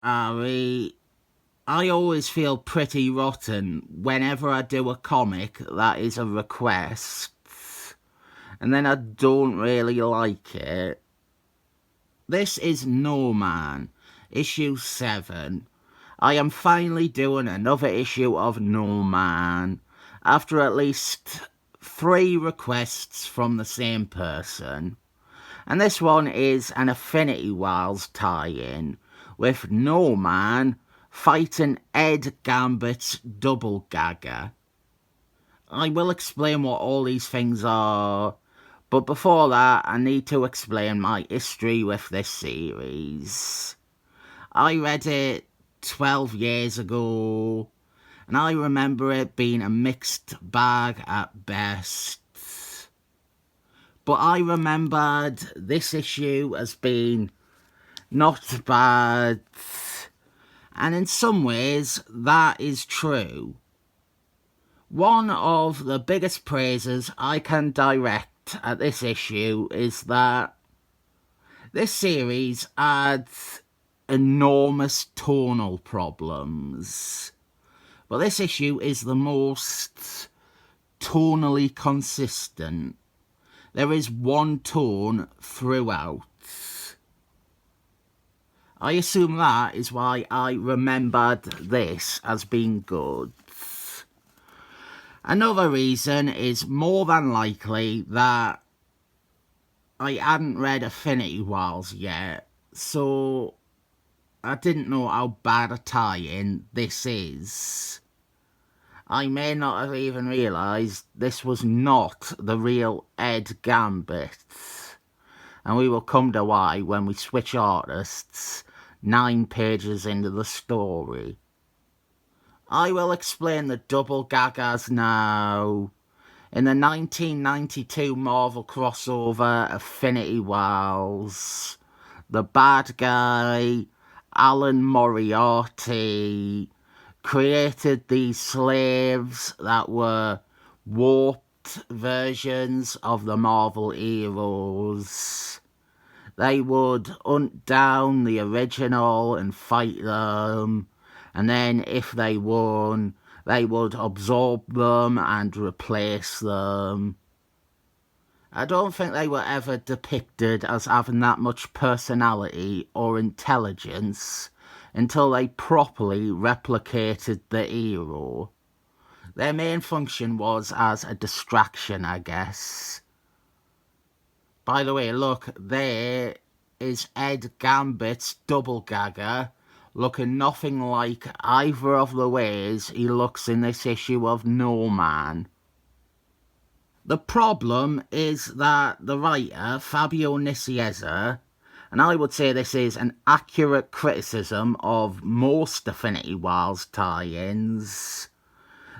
Harry, I always feel pretty rotten whenever I do a comic that is a request, and then I don't really like it. This is Nomad, issue 7. I am finally doing another issue of Nomad, after at least 3 requests from the same person. And this one is an Affinity Wars tie-in, with Nomad fighting Ed Gambit's double gagger. I will explain what all these things are, but before that I need to explain my history with this series. I read it 12 years ago, and I remember it being a mixed bag at best. But I remembered this issue as being not bad, and in some ways that is true. One of the biggest praises I can direct at this issue is that this series adds enormous tonal problems, but this issue is the most tonally consistent. There is one tone throughout. I assume that is why I remembered this as being good. Another reason is more than likely that I hadn't read Affinity Wars yet, so I didn't know how bad a tie-in this is. I may not have even realised this was not the real Ed Gambit, and we will come to why when we switch artists 9 pages into the story. I will explain the double gaggers now. In the 1992 Marvel crossover Affinity Wars, the bad guy, Alan Moriarty, created these slaves that were warped versions of the Marvel heroes. They would hunt down the original and fight them, and then if they won, they would absorb them and replace them. I don't think they were ever depicted as having that much personality or intelligence until they properly replicated the hero. Their main function was as a distraction, I guess. By the way, look, there is Ed Gambit's double gagger, looking nothing like either of the ways he looks in this issue of Nomad. The problem is that the writer, Fabian Nicieza, and I would say this is an accurate criticism of most Affinity Wars tie-ins,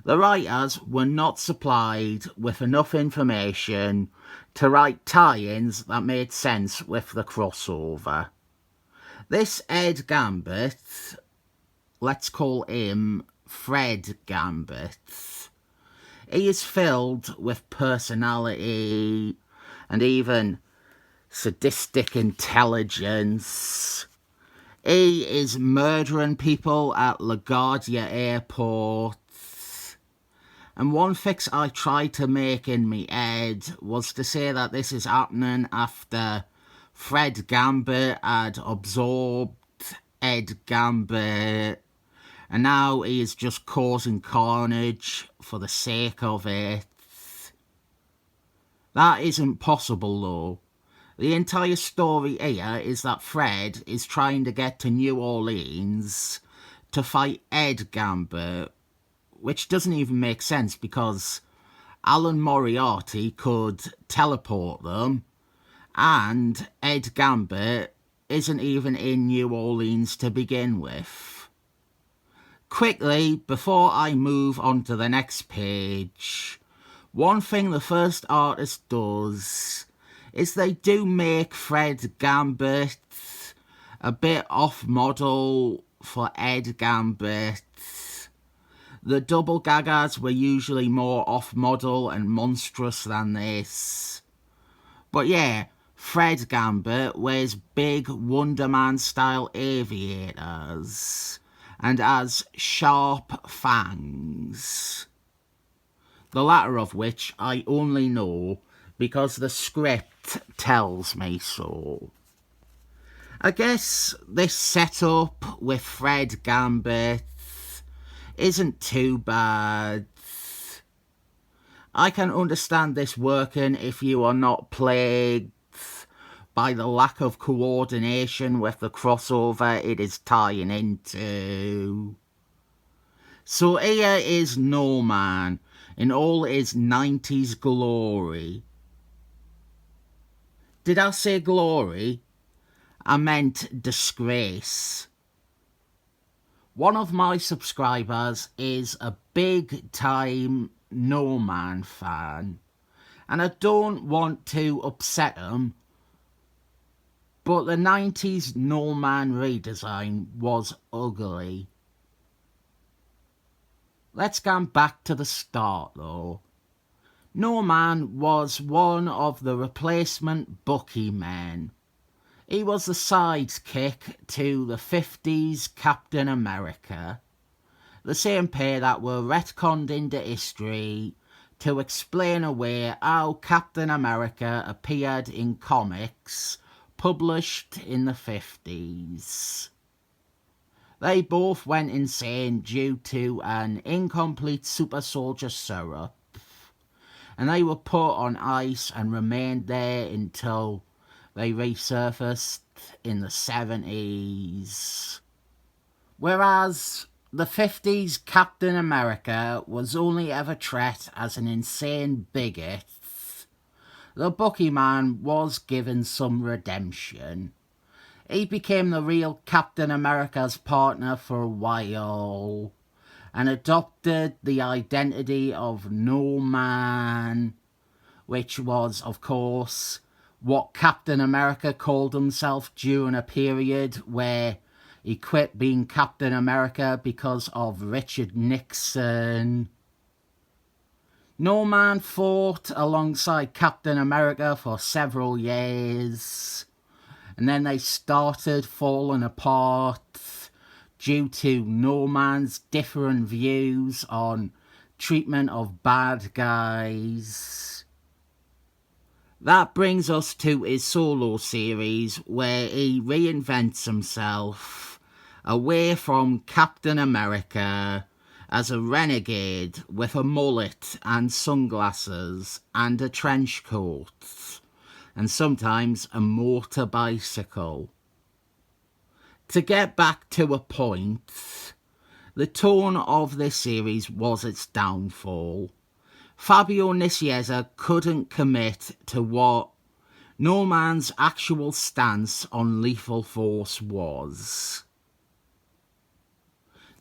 the writers were not supplied with enough information to write tie-ins that made sense with the crossover. This Ed Gambit, let's call him Fred Gambit, he is filled with personality and even sadistic intelligence. He is murdering people at LaGuardia Airport. And one fix I tried to make in me head was to say that this is happening after Fred Gambit had absorbed Ed Gambit, and now he is just causing carnage for the sake of it. That isn't possible though. The entire story here is that Fred is trying to get to New Orleans to fight Ed Gambit, which doesn't even make sense because Alan Moriarty could teleport them, and Ed Gambit isn't even in New Orleans to begin with. Quickly, before I move on to the next page, one thing the first artist does is they do make Fred Gambit a bit off-model for Ed Gambit. The double gaggers were usually more off-model and monstrous than this. But yeah, Fred Gambit wears big Wonder Man style aviators and has sharp fangs. The latter of which I only know because the script tells me so. I guess this setup with Fred Gambit isn't too bad. I can understand this working if you are not plagued by the lack of coordination with the crossover it is tying into. So here is Nomad in all his 90s glory. Did I say glory? I meant disgrace. One of my subscribers is a big time Nomad fan, and I don't want to upset him, but the 90s Nomad redesign was ugly. Let's go back to the start though. Nomad was one of the replacement Bucky men. He was the sidekick to the 50s Captain America, the same pair that were retconned into history to explain away how Captain America appeared in comics published in the 50s. They both went insane due to an incomplete super soldier syrup, and they were put on ice and remained there until they resurfaced in the 70s. Whereas the 50s Captain America was only ever treated as an insane bigot, the Bucky man was given some redemption. He became the real Captain America's partner for a while and adopted the identity of Nomad, which was, of course, what Captain America called himself during a period where he quit being Captain America because of Richard Nixon. Nomad fought alongside Captain America for several years, and then they started falling apart due to Nomad's different views on treatment of bad guys. That brings us to his solo series where he reinvents himself away from Captain America as a renegade with a mullet and sunglasses and a trench coat, and sometimes a motor bicycle. To get back to a point, the tone of this series was its downfall. Fabian Nicieza couldn't commit to what Nomad's actual stance on lethal force was.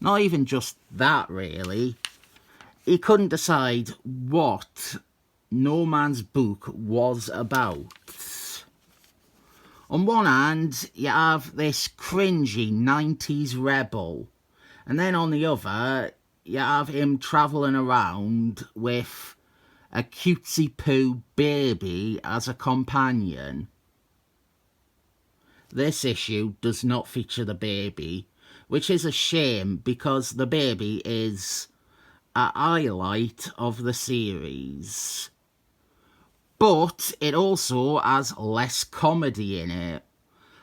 Not even just that, really. He couldn't decide what Nomad's book was about. On one hand, you have this cringy 90s rebel, and then on the other, you have him travelling around with a cutesy-poo baby as a companion. This issue does not feature the baby, which is a shame because the baby is a highlight of the series. But it also has less comedy in it,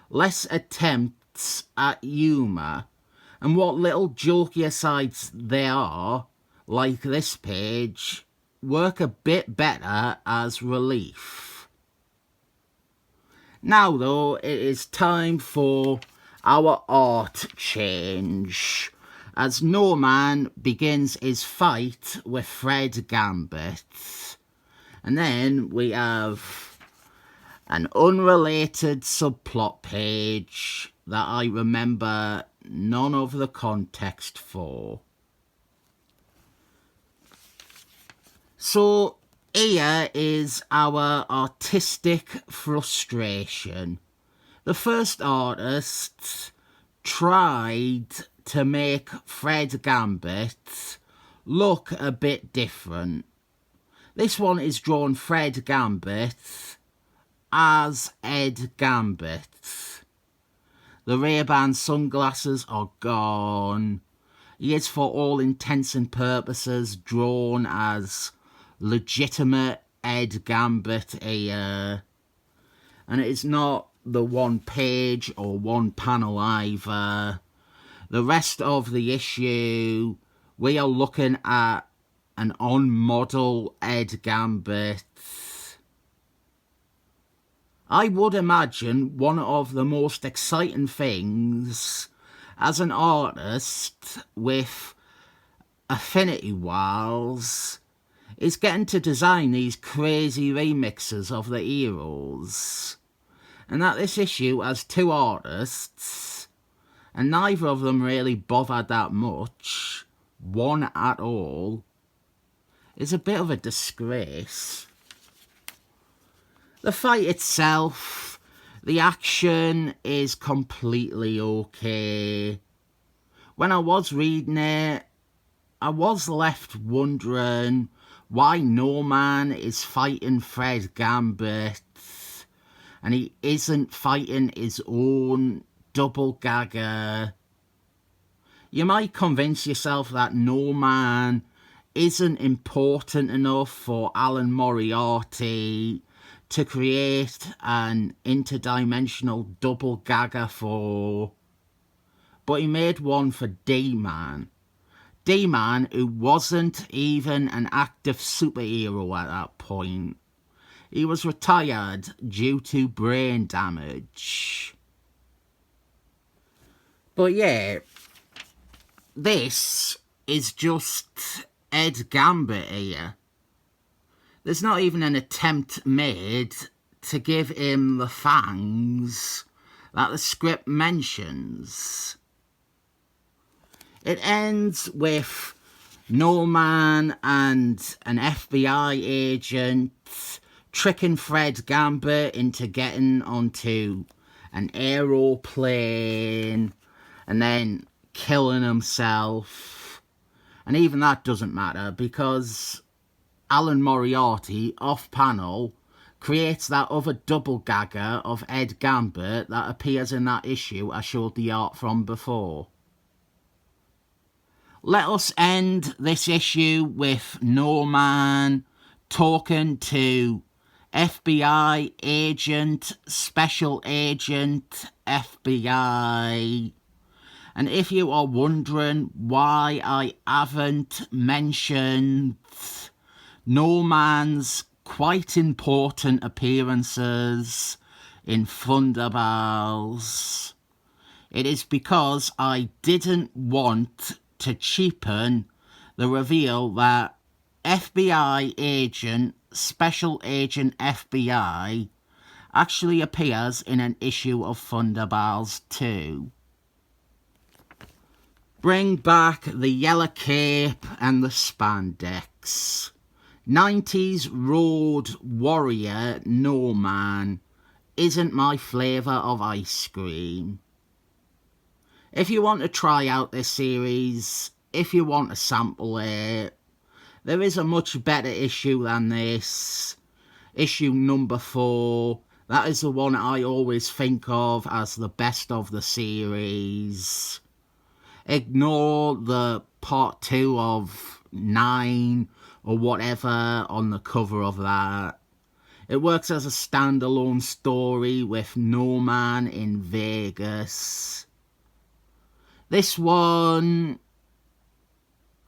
less attempts at humour, and what little jokey asides there are, like this page, work a bit better as relief. Now though, it is time for our art change, as Nomad begins his fight with Fred Gambit. And then we have an unrelated subplot page that I remember none of the context for. So here is our artistic frustration. The first artist tried to make Fred Gambit look a bit different. This one is drawn Fred Gambit as Ed Gambit. The Ray-Ban sunglasses are gone. He is, for all intents and purposes, drawn as legitimate Ed Gambit here. And it is not the one page or one panel either. The rest of the issue, we are looking at an on-model Ed Gambit. I would imagine one of the most exciting things as an artist with Affinity Wars is getting to design these crazy remixes of the heroes. And that this issue has two artists, and neither of them really bothered that much, one at all, is a bit of a disgrace. The fight itself, the action is completely okay. When I was reading it, I was left wondering why Nomad is fighting Fred Gambit and he isn't fighting his own double gagger. You might convince yourself that Nomad isn't important enough for Alan Moriarty to create an interdimensional double gagger for, but he made one for D-Man. D-Man, who wasn't even an active superhero at that point. He was retired due to brain damage. But yeah, this is just Ed Gambit here. There's not even an attempt made to give him the fangs that the script mentions. It ends with Nomad and an FBI agent tricking Fred Gambit into getting onto an aeroplane and then killing himself. And even that doesn't matter because Alan Moriarty, off-panel, creates that other double gagger of Ed Gambit that appears in that issue I showed the art from before. Let us end this issue with Nomad talking to FBI agent, special agent, FBI. And if you are wondering why I haven't mentioned Nomad's quite important appearances in Thunderbals, it is because I didn't want to cheapen the reveal that FBI agent, special agent FBI, actually appears in an issue of Thunderbals 2. Bring back the yellow cape and the spandex. 90s road warrior Nomad isn't my flavour of ice cream. If you want to try out this series, if you want to sample it, there is a much better issue than this. Issue number 4. That is the one I always think of as the best of the series. Ignore the part 2 of 9 or whatever on the cover of that. It works as a standalone story with Nomad in Vegas. This one,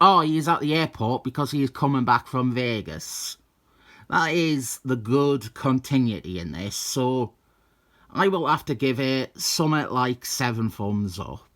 oh, he's at the airport because he is coming back from Vegas. That is the good continuity in this, so I will have to give it something like 7 thumbs up.